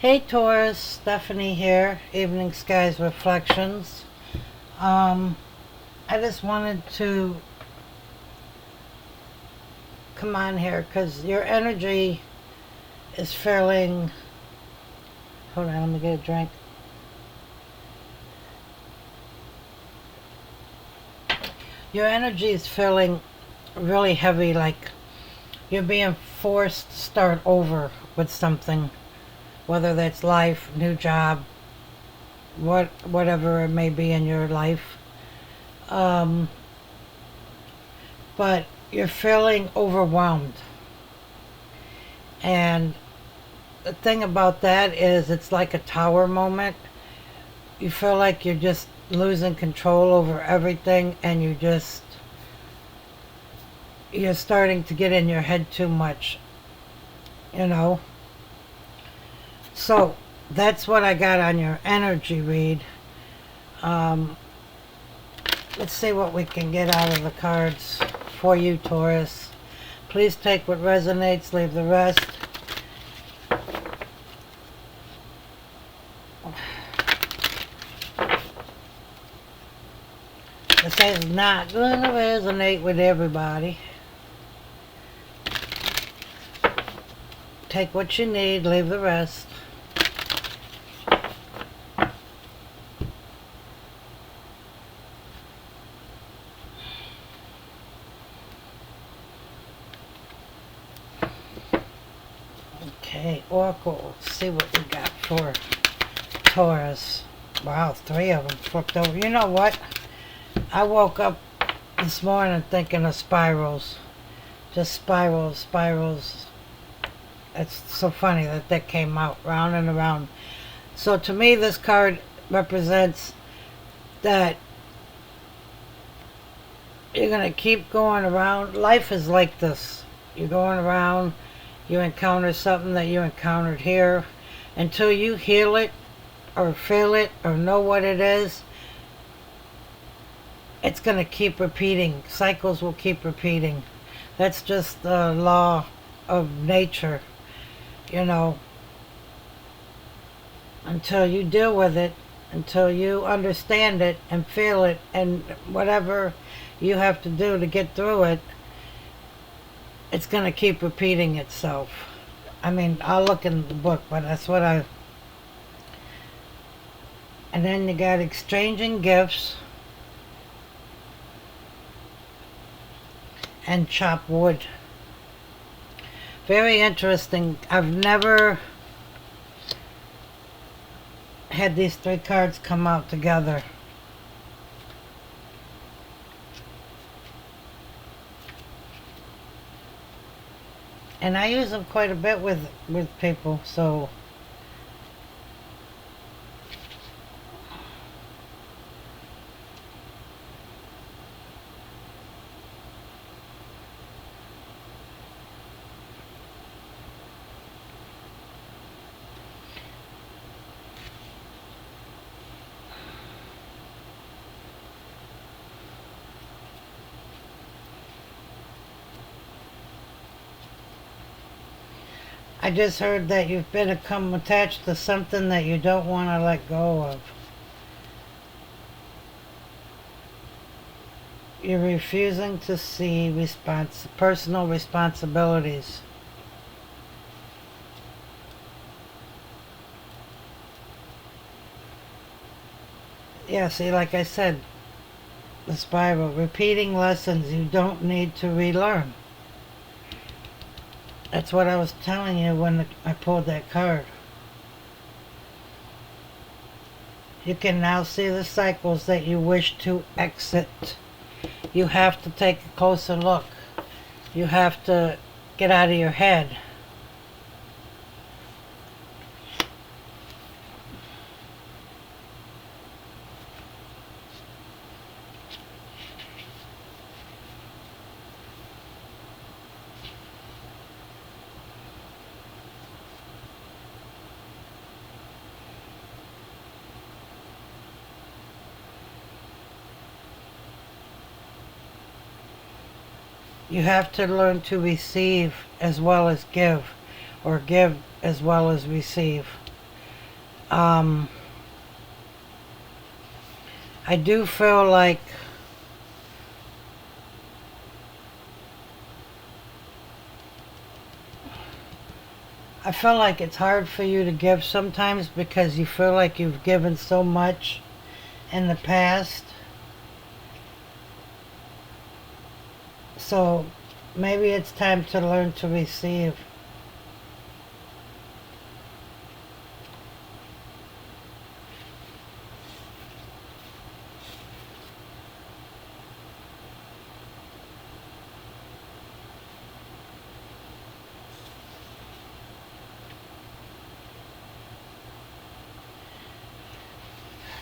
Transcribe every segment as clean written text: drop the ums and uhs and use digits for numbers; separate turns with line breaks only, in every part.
Hey Taurus, Stephanie here, Evening Skies Reflections. I just wanted to come on here because your energy is feeling... Hold on, let me get a drink. Your energy is feeling really heavy, like you're being forced to start over with something. Whether that's life, new job, whatever it may be in your life. But you're feeling overwhelmed. And the thing about that is it's like a tower moment. You feel like you're just losing control over everything, and you're starting to get in your head too much, you know. So that's what I got on your energy read. Let's see what we can get out of the cards for you, Taurus. Please take what resonates, leave the rest. This is not going to resonate with everybody. Take what you need, leave the rest. Okay, Oracle, let's see what we got for Taurus. Wow, 3 of them flipped over. You know what? I woke up this morning thinking of spirals. Just spirals. It's so funny that came out round and around. So to me, this card represents that you're going to keep going around. Life is like this. You're going around, you encounter something that you encountered here. Until you heal it or feel it or know what it is, it's going to keep repeating. Cycles will keep repeating. That's just the law of nature, you know. Until you deal with it, until you understand it and feel it and whatever you have to do to get through it, it's going to keep repeating itself. I mean, I'll look in the book, but that's what I... And then you got exchanging gifts and chop wood. Very interesting. I've never had these 3 cards come out together. And I use them quite a bit with people, so... I just heard that you've become attached to something that you don't want to let go of. You're refusing to see personal responsibilities. Yeah, see, like I said, the spiral, repeating lessons you don't need to relearn. That's what I was telling you when I pulled that card. You can now see the cycles that you wish to exit. You have to take a closer look. You have to get out of your head. You have to learn to receive as well as give, or give as well as receive. I do feel like it's hard for you to give sometimes because you feel like you've given so much in the past. So maybe it's time to learn to receive.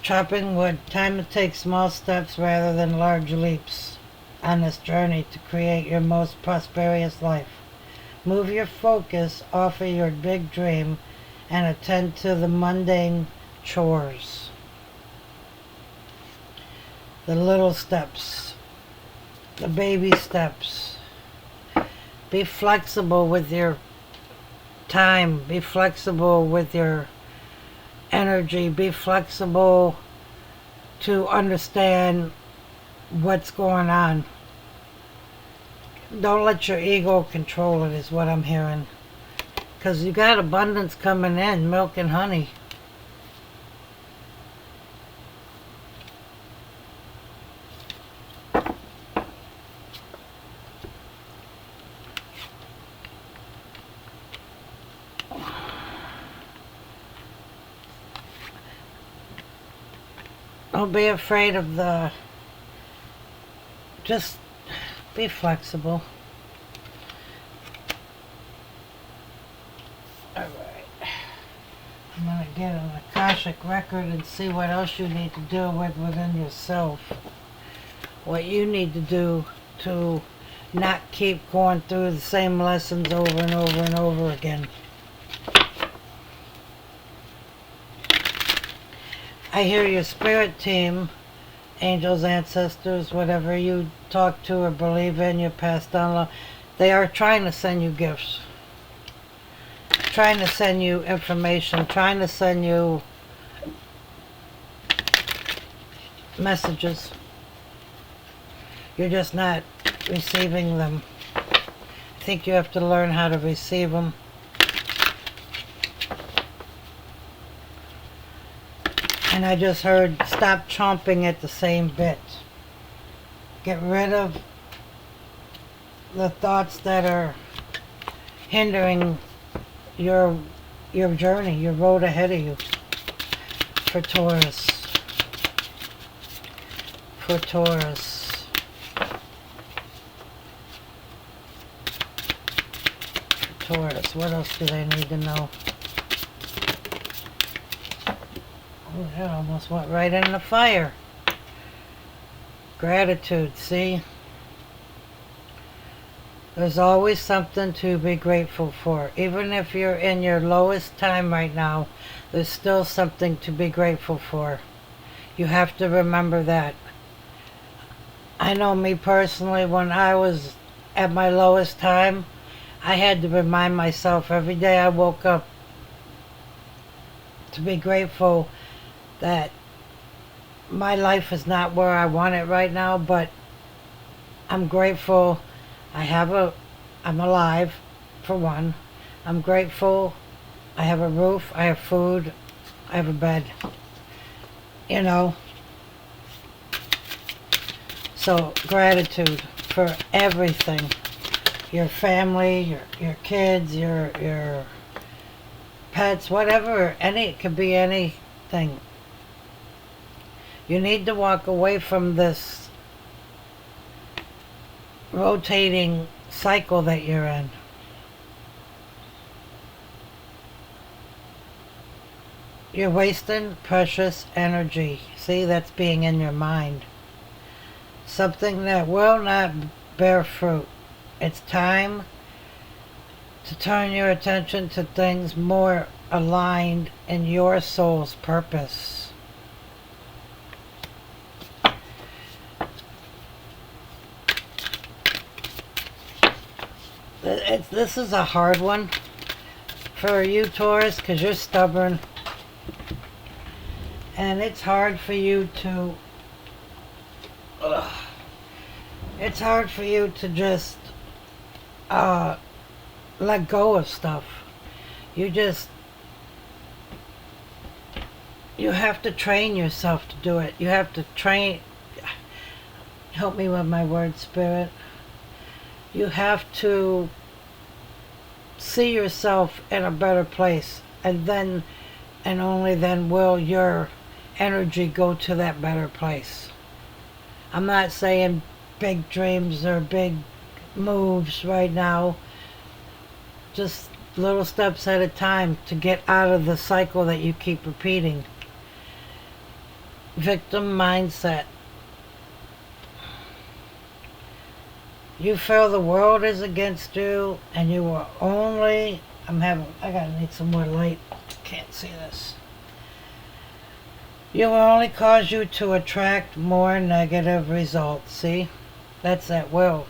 Chopping wood. Time to take small steps rather than large leaps on this journey to create your most prosperous life. Move your focus off of your big dream and attend to the mundane chores. The little steps. The baby steps. Be flexible with your time. Be flexible with your energy. Be flexible to understand what's going on. Don't let your ego control it, is what I'm hearing. Because you got abundance coming in, milk and honey. Don't be afraid of just be flexible. Alright. I'm going to get an Akashic record and see what else you need to deal with within yourself. What you need to do to not keep going through the same lessons over and over and over again. I hear your spirit team, angels, ancestors, whatever you talk to or believe in, you passed on, they are trying to send you gifts. Trying to send you information, trying to send you messages. You're just not receiving them. I think you have to learn how to receive them. And I just heard, stop chomping at the same bit. Get rid of the thoughts that are hindering your journey, your road ahead of you. For Taurus. For Taurus. For Taurus. What else do they need to know? Oh, that almost went right in the fire. Gratitude, see? There's always something to be grateful for. Even if you're in your lowest time right now, there's still something to be grateful for. You have to remember that. I know me personally, when I was at my lowest time, I had to remind myself every day I woke up to be grateful that my life is not where I want it right now, but I'm grateful I'm alive, for one. I'm grateful I have a roof, I have food, I have a bed. You know? So, gratitude for everything. Your family, your kids, your pets, whatever, it could be anything. You need to walk away from this rotating cycle that you're in. You're wasting precious energy. See, that's being in your mind. Something that will not bear fruit. It's time to turn your attention to things more aligned in your soul's purpose. This is a hard one for you, Taurus, because you're stubborn. And it's hard for you to it's hard for you to just let go of stuff. You have to train yourself to do it. You have to train. Help me with my word, Spirit. You have to see yourself in a better place, and then and only then will your energy go to that better place. I'm not saying big dreams or big moves right now. Just little steps at a time to get out of the cycle that you keep repeating. Victim mindset. You feel the world is against you, and you are only... I gotta need some more light. Can't see this. You will only cause you to attract more negative results. See? That's that will.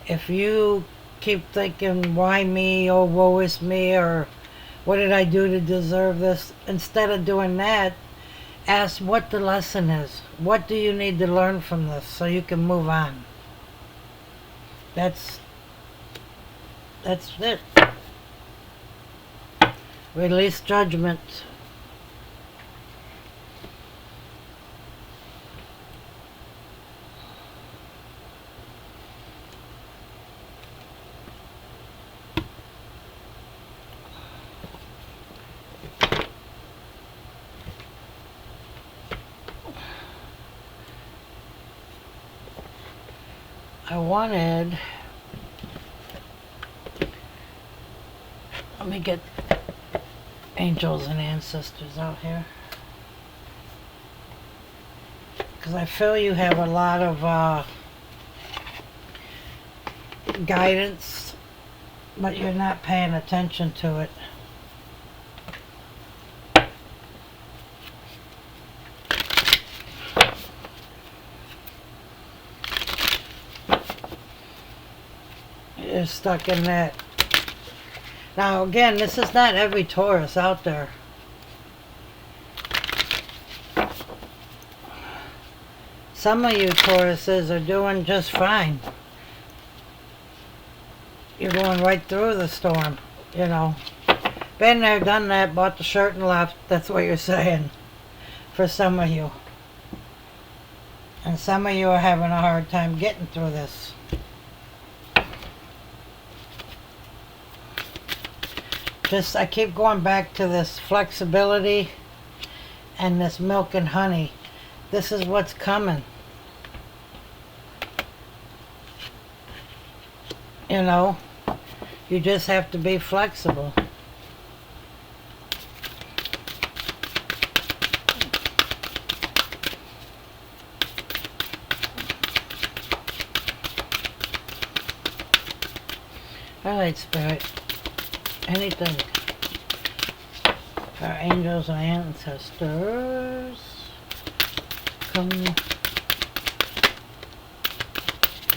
If you keep thinking, why me, or woe is me, or what did I do to deserve this? Instead of doing that, ask what the lesson is. What do you need to learn from this so you can move on? That's it. Release judgment. Let me get angels and ancestors out here, because I feel you have a lot of guidance, but you're not paying attention to it. You're stuck in that. Now again, this is not every Taurus out there. Some of you Tauruses are doing just fine. You're going right through the storm, you know. Been there, done that, bought the shirt and left. That's what you're saying for some of you. And some of you are having a hard time getting through this. I keep going back to this flexibility and this milk and honey. This is what's coming. You know, you just have to be flexible. All right, Spirit. Anything for our angels and ancestors. Come,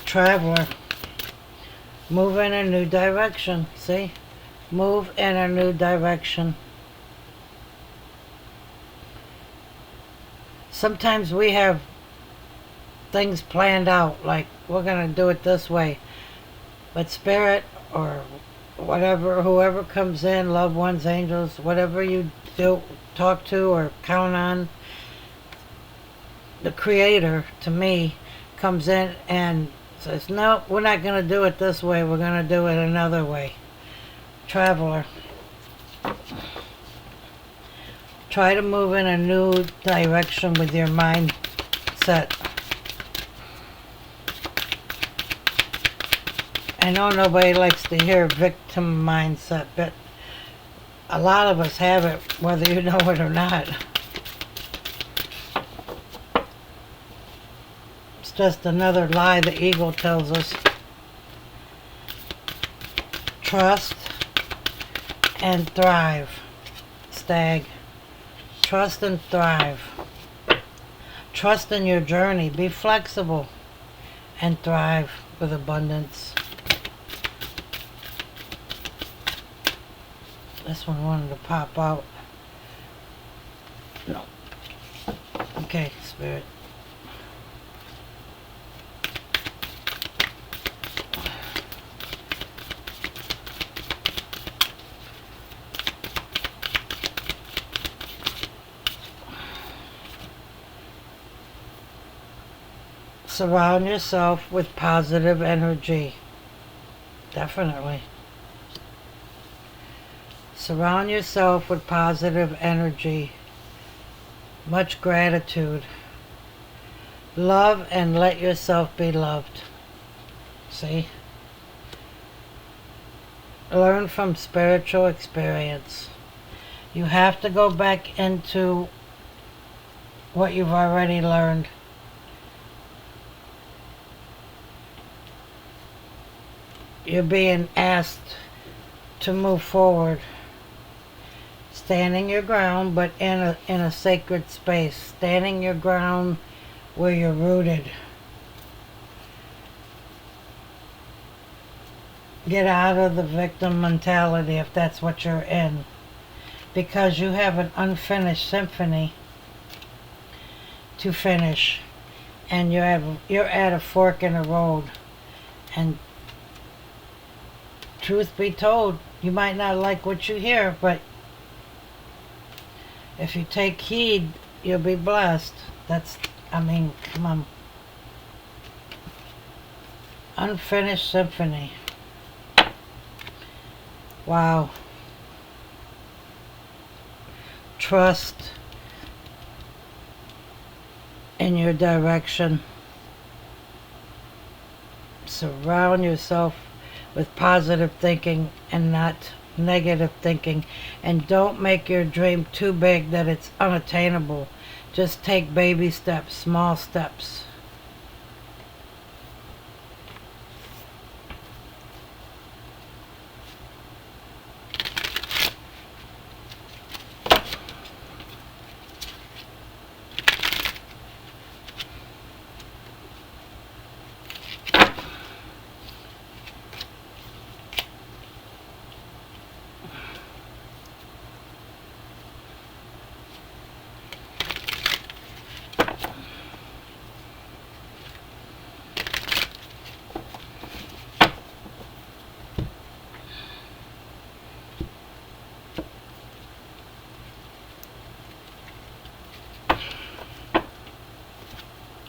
traveler. Move in a new direction. See? Move in a new direction. Sometimes we have things planned out, like we're going to do it this way. But Spirit or whatever, whoever comes in, loved ones, angels, whatever you do, talk to or count on, the Creator, to me, comes in and says, no, we're not going to do it this way, we're going to do it another way. Traveler. Try to move in a new direction with your mindset. I know nobody likes to hear victim mindset, but a lot of us have it, whether you know it or not. It's just another lie the ego tells us. Trust and thrive. Stag. Trust and thrive. Trust in your journey. Be flexible and thrive with abundance. This one wanted to pop out. No. Okay, Spirit. Surround yourself with positive energy. Definitely. Surround yourself with positive energy. Much gratitude. Love and let yourself be loved. See? Learn from spiritual experience. You have to go back into what you've already learned. You're being asked to move forward. Standing your ground, but in a sacred space. Standing your ground where you're rooted. Get out of the victim mentality if that's what you're in. Because you have an unfinished symphony to finish. And you're at a fork in the road. And truth be told, you might not like what you hear, but if you take heed, you'll be blessed. Come on. Unfinished symphony. Wow. Trust in your direction. Surround yourself with positive thinking and not negative thinking. And don't make your dream too big that it's unattainable. Just take baby steps, small steps.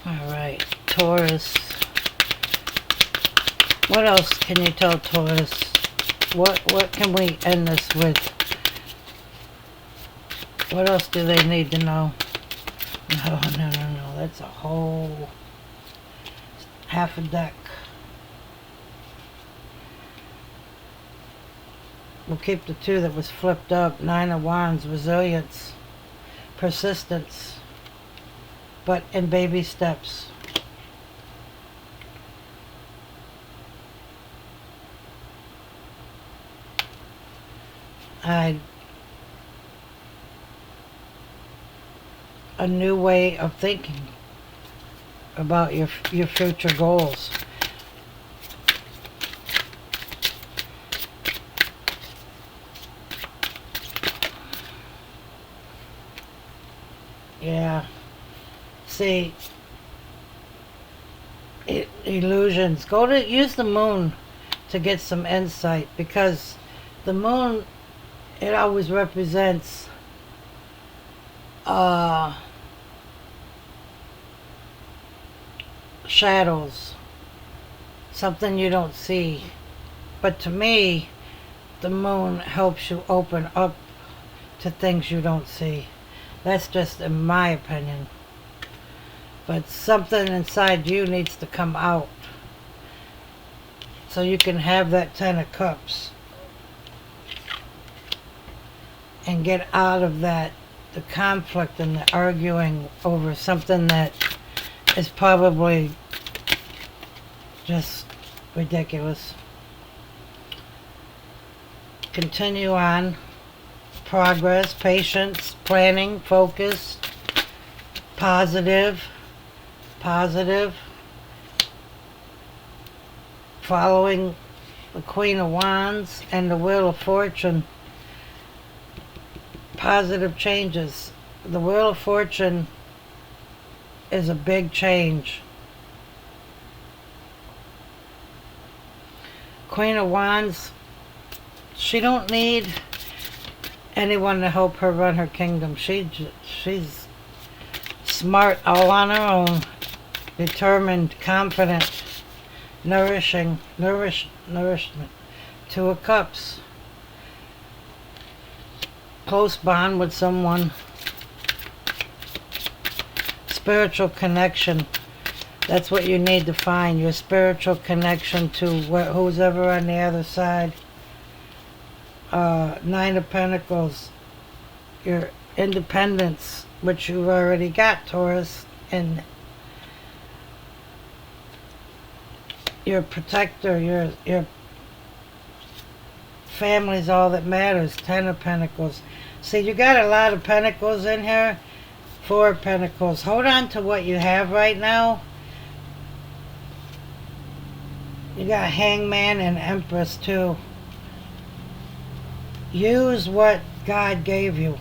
Alright, Taurus. What else can you tell Taurus? What can we end this with? What else do they need to know? No. That's a whole half a deck. We'll keep the two that was flipped up. 9 of Wands, resilience, persistence, but in baby steps. A new way of thinking about your future goals. Yeah. See, illusions. Use the moon to get some insight, because the moon, it always represents shadows, something you don't see. But to me, the moon helps you open up to things you don't see. That's just in my opinion. But something inside you needs to come out so you can have that 10 of Cups and get out of that, the conflict and the arguing over something that is probably just ridiculous. Continue on. Progress, patience, planning, focus, positive, following the Queen of Wands and the Wheel of Fortune. Positive changes. The Wheel of Fortune is a big change. Queen of Wands, she don't need anyone to help her run her kingdom. She's smart all on her own, determined, confident, nourishment. Two of Cups. Close bond with someone. Spiritual connection. That's what you need to find. Your spiritual connection to who's ever on the other side. Nine of Pentacles. Your independence, which you've already got, Taurus. And your protector, your family's all that matters. Ten of Pentacles. See, you got a lot of Pentacles in here. Four of Pentacles. Hold on to what you have right now. You got Hangman and Empress too. Use what God gave you.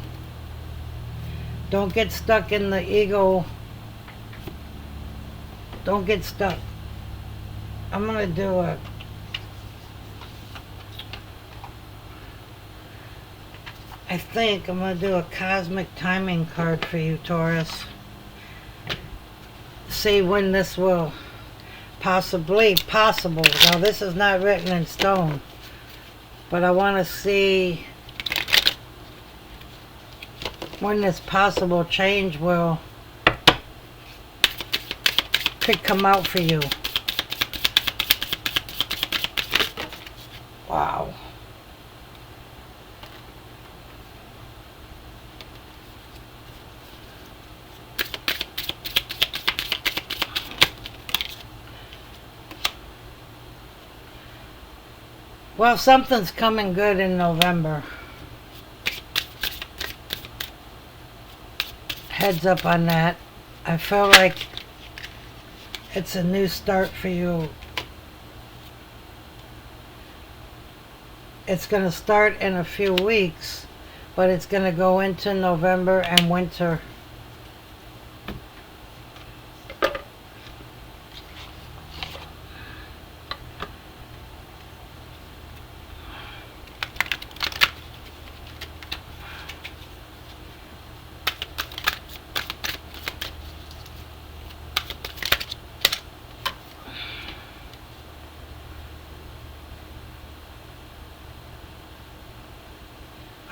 Don't get stuck in the ego. Don't get stuck. I'm going to do I think I'm going to do a cosmic timing card for you, Taurus. See when this will possible. Now this is not written in stone, but I want to see when this possible change could come out for you. Wow. Well, something's coming good in November. Heads up on that. I feel like it's a new start for you. It's going to start in a few weeks, but it's going to go into November and winter.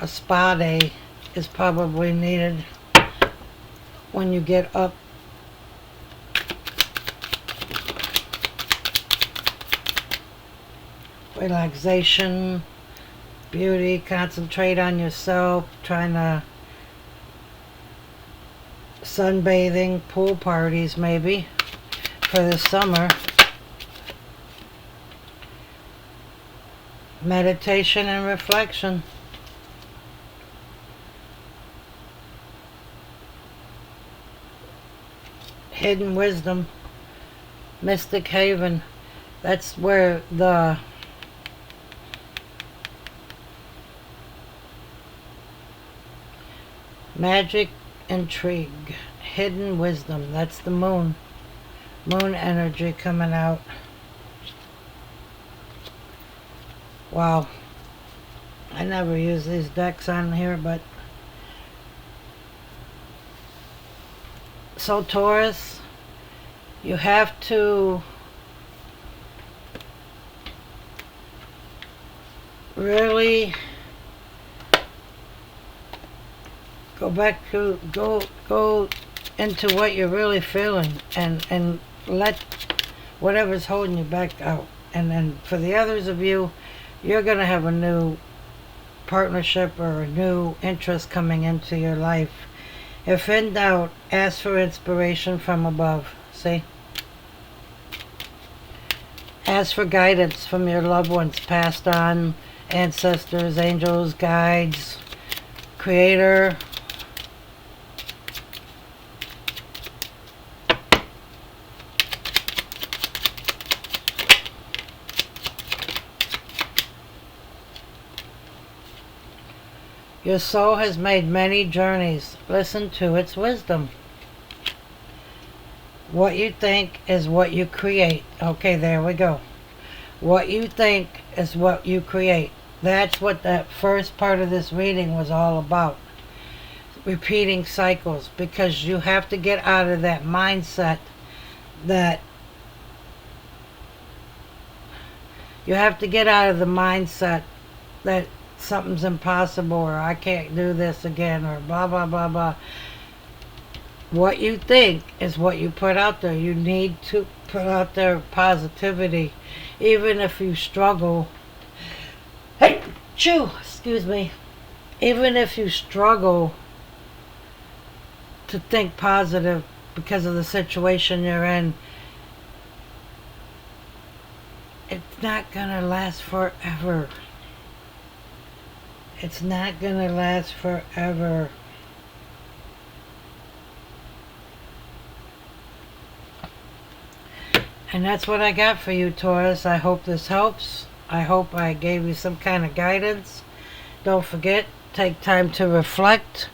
A spa day is probably needed when you get up. Relaxation, beauty, concentrate on yourself, trying to sunbathing, pool parties maybe for the summer. Meditation and reflection. Hidden wisdom, mystic haven. That's where the magic, intrigue, hidden wisdom. That's the moon energy coming out. Wow, I never use these decks on here, but so Taurus, you have to really go into what you're really feeling and let whatever's holding you back out. And then for the others of you, you're going to have a new partnership or a new interest coming into your life. If in doubt, ask for inspiration from above. See? Ask for guidance from your loved ones, passed on, ancestors, angels, guides, Creator. Your soul has made many journeys. Listen to its wisdom. What you think is what you create. Okay, there we go. What you think is what you create. That's what that first part of this reading was all about. Repeating cycles, because you have to get out of that mindset that something's impossible, or I can't do this again, or blah blah blah blah. What you think is what you put out there. You need to put out there positivity, even if you struggle. Hey, excuse me. Even if you struggle to think positive because of the situation you're in, it's not gonna last forever. It's not gonna last forever. And that's what I got for you, Taurus. I hope this helps. I hope I gave you some kind of guidance. Don't forget, take time to reflect.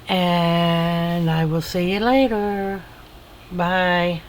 And I will see you later. Bye.